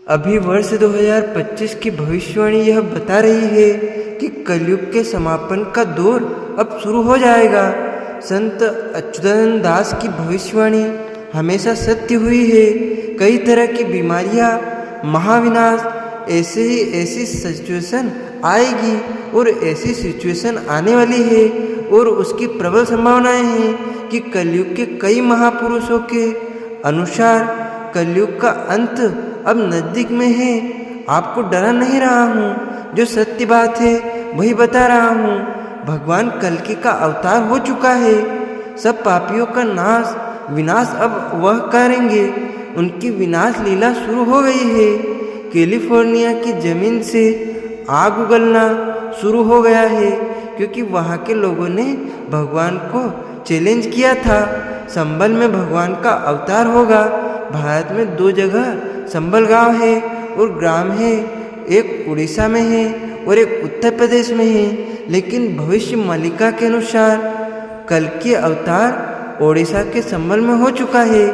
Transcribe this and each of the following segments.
अभी वर्ष 2025 की भविष्यवाणी यह बता रही है कि कलयुग के समापन का दौर अब शुरू हो जाएगा। संत अच्युतानंद दास की भविष्यवाणी हमेशा सत्य हुई है। कई तरह की बीमारियां, महाविनाश, ऐसे ही ऐसी सिचुएशन आएगी और ऐसी सिचुएशन आने वाली है और उसकी प्रबल संभावनाएं हैं कि कलयुग के कई महापुरुषों के अनुसार कलयुग का अंत अब नज़दीक में है। आपको डरा नहीं रहा हूँ, जो सत्य बात है वही बता रहा हूँ। भगवान कल्कि का अवतार हो चुका है। सब पापियों का विनाश अब वह करेंगे। उनकी विनाश लीला शुरू हो गई है। कैलिफोर्निया की जमीन से आग उगलना शुरू हो गया है क्योंकि वहाँ के लोगों ने भगवान को चैलेंज किया था। संबल में भगवान का अवतार होगा। भारत में 2 जगह संबल गांव है और ग्राम है, एक उड़ीसा में है और एक उत्तर प्रदेश में है। लेकिन भविष्य मालिका के अनुसार कल्कि अवतार ओडिशा के संबल में हो चुका है।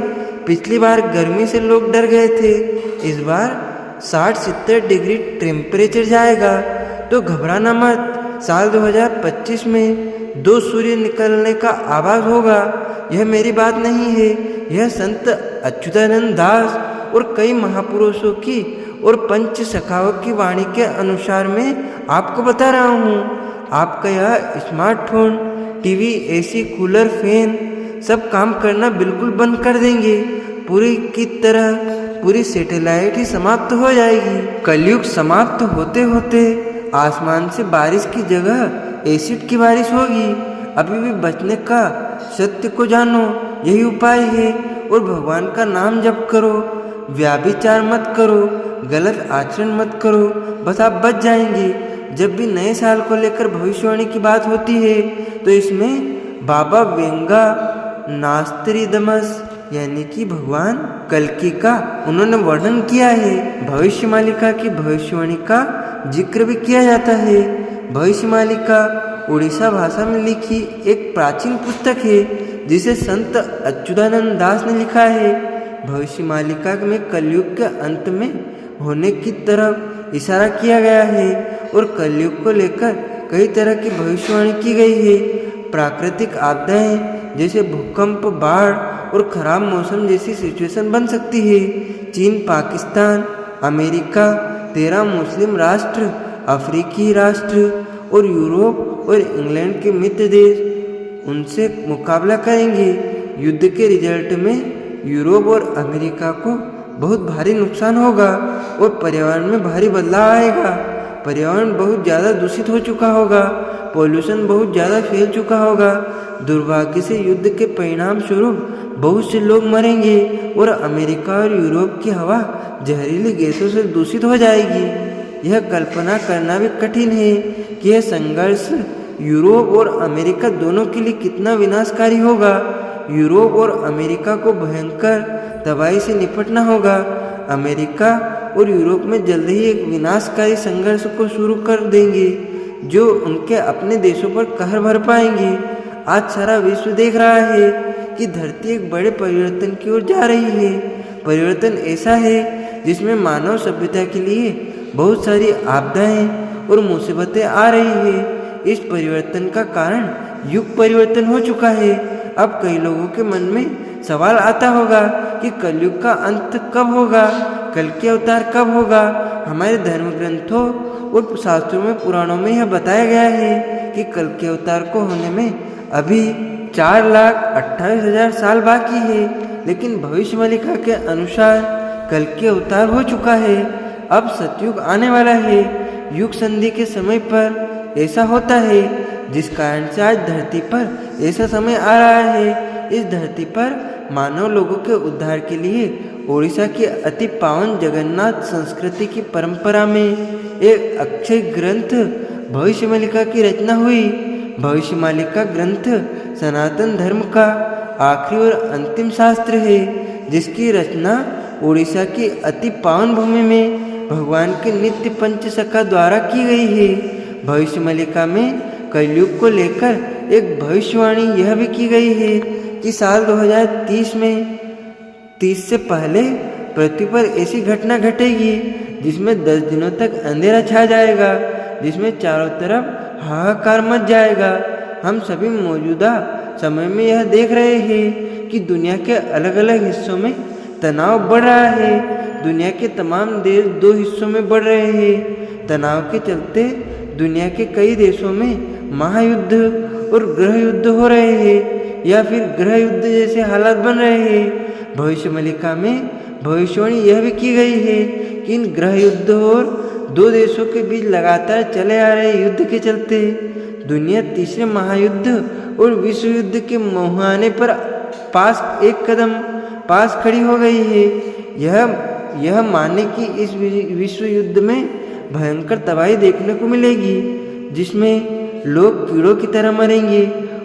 पिछली बार गर्मी से लोग डर गए थे, इस बार 60-70 डिग्री टेम्परेचर जाएगा, तो घबराना मत। साल 2025 में 2 सूर्य निकलने का आभास होगा। यह मेरी बात नहीं है, यह संत अच्युतानंद दास और कई महापुरुषों की और पंच सखाओं की वाणी के अनुसार मैं आपको बता रहा हूँ। आपका यह smartphone, TV, AC, cooler, fan सब काम करना बिल्कुल बंद कर देंगे। पूरी की तरह पूरी सैटेलाइट ही समाप्त हो जाएगी। कलयुग समाप्त होते होते आसमान से बारिश की जगह एसिड की बारिश होगी। अभी भी बचने का सत्य को जानो, यही उपाय है। और भगवान का नाम जप करो, व्याभिचार मत करो, गलत आचरण मत करो, बस आप बच जाएंगे। जब भी नए साल को लेकर भविष्यवाणी की बात होती है तो इसमें बाबा वेंगा नास्त्रीदमस यानी कि भगवान कल्कि का उन्होंने वर्णन किया है। भविष्य मालिका की भविष्यवाणी का जिक्र भी किया जाता है। भविष्य मालिका उड़ीसा भाषा में लिखी एक प्राचीन पुस्तक है जिसे संत अच्युतानंद दास ने लिखा है। भविष्य मालिका में कलयुग के अंत में होने की तरफ इशारा किया गया है और कलयुग को लेकर कई तरह की भविष्यवाणी की गई है। प्राकृतिक आपदाएं जैसे भूकंप, बाढ़ और खराब मौसम जैसी सिचुएशन बन सकती है। चीन, पाकिस्तान, अमेरिका, 13 मुस्लिम राष्ट्र, अफ्रीकी राष्ट्र और यूरोप और इंग्लैंड के मित्र देश उनसे मुकाबला करेंगे। युद्ध के रिजल्ट में यूरोप और अमेरिका को बहुत भारी नुकसान होगा और पर्यावरण में भारी बदलाव आएगा। पर्यावरण बहुत ज़्यादा दूषित हो चुका होगा, पॉल्यूशन बहुत ज़्यादा फैल चुका होगा। दुर्भाग्य से युद्ध के परिणाम स्वरूप बहुत से लोग मरेंगे और अमेरिका और यूरोप की हवा जहरीली गैसों से दूषित हो जाएगी। यह कल्पना करना भी कठिन है कि यह संघर्ष यूरोप और अमेरिका दोनों के लिए कितना विनाशकारी होगा। यूरोप और अमेरिका को भयंकर तबाही से निपटना होगा। अमेरिका और यूरोप में जल्द ही एक विनाशकारी संघर्ष को शुरू कर देंगे जो उनके अपने देशों पर कहर भर पाएंगे। आज सारा विश्व देख रहा है कि धरती एक बड़े परिवर्तन की ओर जा रही है। परिवर्तन ऐसा है जिसमें मानव सभ्यता के लिए बहुत सारी आपदाएं और मुसीबतें आ रही है। इस परिवर्तन का कारण युग परिवर्तन हो चुका है। अब कई लोगों के मन में सवाल आता होगा कि कलयुग का अंत कब होगा, कल्कि अवतार कब होगा। हमारे धर्म ग्रंथों और शास्त्रों में, पुराणों में यह बताया गया है कि कल्कि अवतार को होने में अभी 4,28,000 साल बाकी है। लेकिन भविष्य मालिका के अनुसार कल्कि अवतार हो चुका है। अब सतयुग आने वाला है। युग संधि के समय पर ऐसा होता है जिस कारण से आज धरती पर ऐसा समय आ रहा है। इस धरती पर मानव लोगों के उद्धार के लिए ओडिशा की अति पावन जगन्नाथ संस्कृति की परंपरा में एक अक्षय ग्रंथ भविष्य मालिका की रचना हुई। भविष्य मालिका ग्रंथ सनातन धर्म का आखिरी और अंतिम शास्त्र है जिसकी रचना ओडिशा की अति पावन भूमि में भगवान के नित्य पंचसखा द्वारा की गई है। भविष्य मालिका में कलयुग को लेकर एक भविष्यवाणी यह भी की गई है कि साल 2030 में 30 से पहले पृथ्वी पर ऐसी घटना घटेगी जिसमें 10 दिनों तक अंधेरा छा जाएगा, जिसमें चारों तरफ हाहाकार मच जाएगा। हम सभी मौजूदा समय में यह देख रहे हैं कि दुनिया के अलग अलग हिस्सों में तनाव बढ़ रहा है। दुनिया के तमाम देश 2 हिस्सों में बढ़ रहे हैं। तनाव के चलते दुनिया के कई देशों में महायुद्ध और गृह युद्ध हो रहे हैं या फिर गृह युद्ध जैसे हालात बन रहे हैं। भविष्यवाणी में भविष्यवाणी यह भी की गई है कि इन गृह युद्ध और 2 देशों के बीच लगातार चले आ रहे युद्ध के चलते दुनिया तीसरे महायुद्ध और विश्व युद्ध के मुहाने पर एक कदम पास खड़ी हो गई है। यह माने कि इस विश्व युद्ध में भयंकर तबाही देखने को मिलेगी, जिसमें लोग कीड़ों की तरह मरेंगे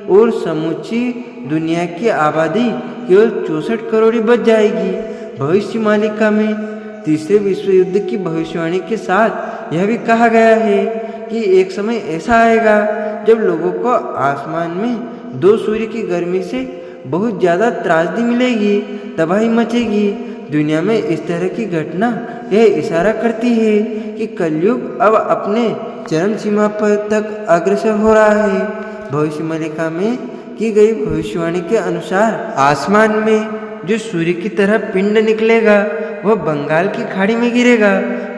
और समूची दुनिया की आबादी केवल 64 करोड़ ही बच जाएगी। भविष्यवाणी में तीसरे विश्व युद्ध की भविष्यवाणी के साथ यह भी कहा गया है कि एक समय ऐसा आएगा जब लोगों को आसमान में 2 सूर्य की गर्मी से बहुत ज़्यादा त्रासदी मिलेगी, तबाही मचेगी। दुनिया में इस तरह की घटना यह इशारा करती है कि कलयुग अब अपने चरम सीमा पर तक अग्रसर हो रहा है। भविष्यवाणी में की गई भविष्यवाणी के अनुसार आसमान में जो सूर्य की तरह पिंड निकलेगा वह बंगाल की खाड़ी में गिरेगा।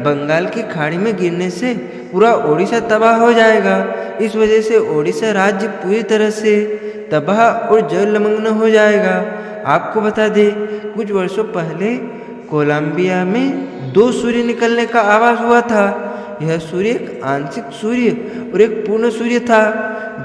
बंगाल की खाड़ी में गिरने से पूरा ओडिशा तबाह हो जाएगा। इस वजह से ओडिशा राज्य पूरी तरह से तबाह और जलमग्न हो जाएगा। आपको बता दें, कुछ वर्षों पहले कोलंबिया में 2 सूर्य निकलने का आभास हुआ था। यह सूर्य एक आंशिक सूर्य और एक पूर्ण सूर्य था।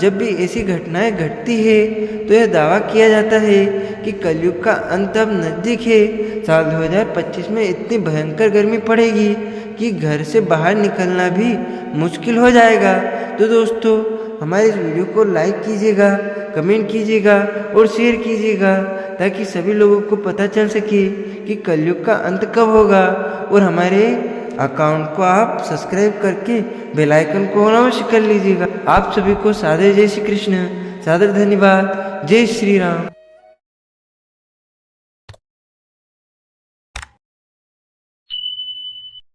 जब भी ऐसी घटनाएं घटती है तो यह दावा किया जाता है कि कलयुग का अंत अब नजदीक है। साल 2025 में इतनी भयंकर गर्मी पड़ेगी कि घर से बाहर निकलना भी मुश्किल हो जाएगा। तो दोस्तों, हमारे इस वीडियो को लाइक कीजिएगा, कमेंट कीजिएगा और शेयर कीजिएगा ताकि सभी लोगों को पता चल सके कि कलयुग का अंत कब होगा। और हमारे अकाउंट को आप सब्सक्राइब करके बेल आइकन को अवश्य कर लीजिएगा। आप सभी को सादर जय श्री कृष्ण, सादर धन्यवाद। जय श्री राम।